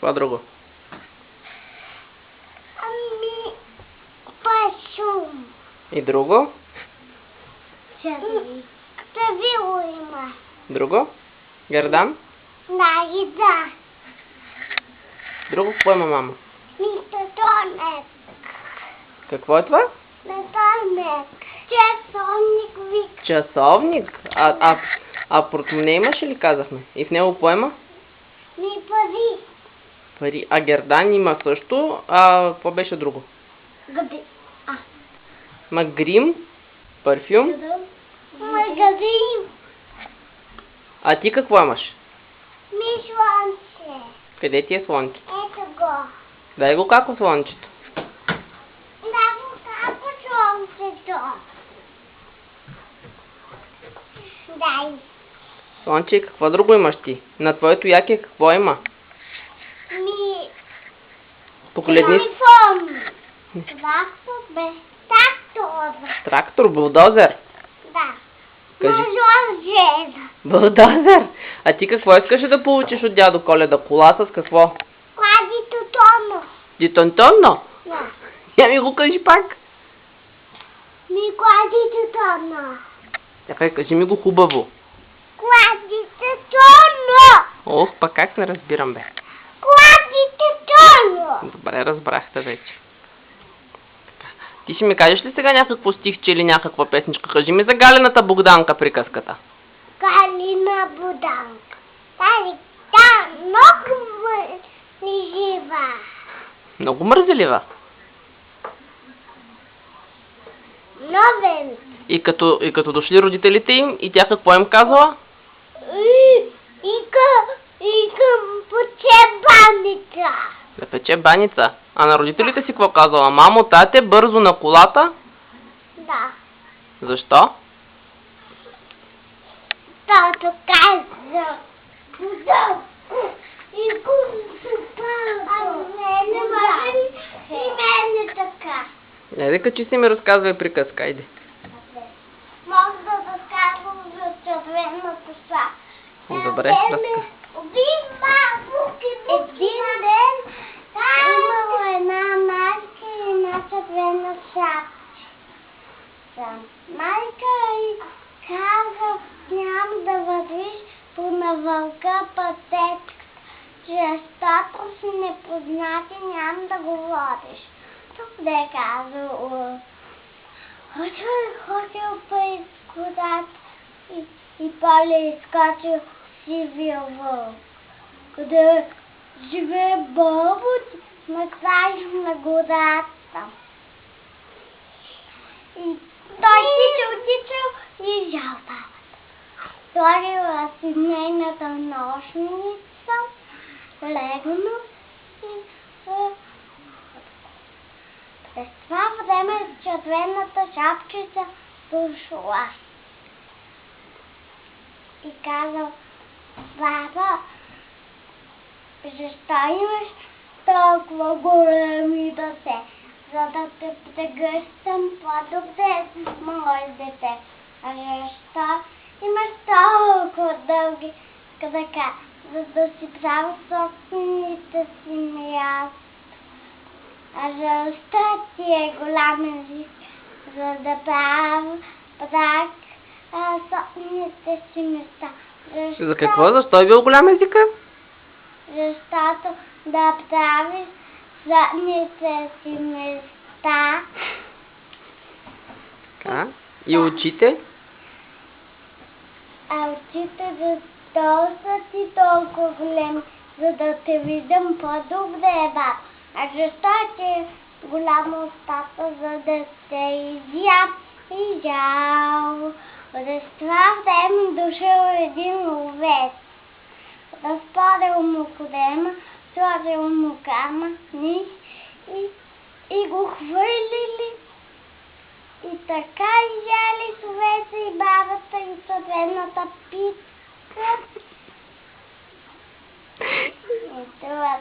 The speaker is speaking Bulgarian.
Какво друго? Ами, пашум. И друго? Тавило има. Друго? Гердан? Да, и да. Друго какво има, мама? Метатонек. Какво е това? Метатонек. Часовник вик. Часовник? А портмоне имаше ли, казахме? И в него какво има? Ми пари. Пари. А Гердан има също. А какво беше друго? Гъде. Грим? Парфюм? Магазин. А ти какво имаш? Ми слънце. Къде ти е слънчето? Ето го. Дай го како слънчето. Да го како слънцето. Дай. Слънче, какво друго имаш ти? На твоето яке какво има? Ми... Погледни. Телефон. Това бе. Трактор. Трактор, булдозер. Да. Кажи. Мажоржер. Булдозер. А ти какво искаш да получиш от дядо Коледа? Кола с какво? Клади тутоно. Дитонтонно? Да. Я ми го кажи пак. Ми клади тутоно. Чакай, кажи ми го хубаво. Клади тутоно. Ох, пак как не разбирам, бе. Клади тутоно. Добре, разбрахте вече. Ти ще ми кажеш ли сега някакво стихче или някаква песничка? Кажи ми за Галената Богданка приказката. Галина Буданка. Тази та много ни жива. Много мързелива. Новен. И като дошли родителите им, и тя какво им казала? И към почебаница. Да пече баница. А на родителите си какво казала? Мамо, тате, бързо на колата. Да. Защо? Тато каза. Буданко. И не може ли и мене така? Айде, качи си ми разказвай приказка, айде. Мога да разказвам за червената шапка. Добре, разказвай. Един ден имала една майка и една червена шапка. Майка й каза, няма да вървиш по на вълка пътечката, защото си непознати, няма да говориш. Тук да е казал, ходил по изгодата и поле изкочил сивия вълк. Къде живее бабът на край на гората. И той тичал и жал бабата. Сторила си нейната нощница, легнал и през това време червената шапчица дошла. И казал, баба, защо имаш толкова големи дете? За да те прегръщам по-добре, мое дете. А защо имаш толкова дълги крака? За да си правя собствените си място. А защо ти е голям език? За да правя собствените си места. За какво? Защо е бил голям езика? Защото да правиш задните си места. Така. И очите? А очите защо са ти толкова големи? За да те видям по-добре, баб. А защо ти е голяма устата? За да те изям и жал. През това време дошъл един ловец. Разпорил му корема, сложил му камъни и го хвърлили. И така изяли совеца и бабата и червената питка. И това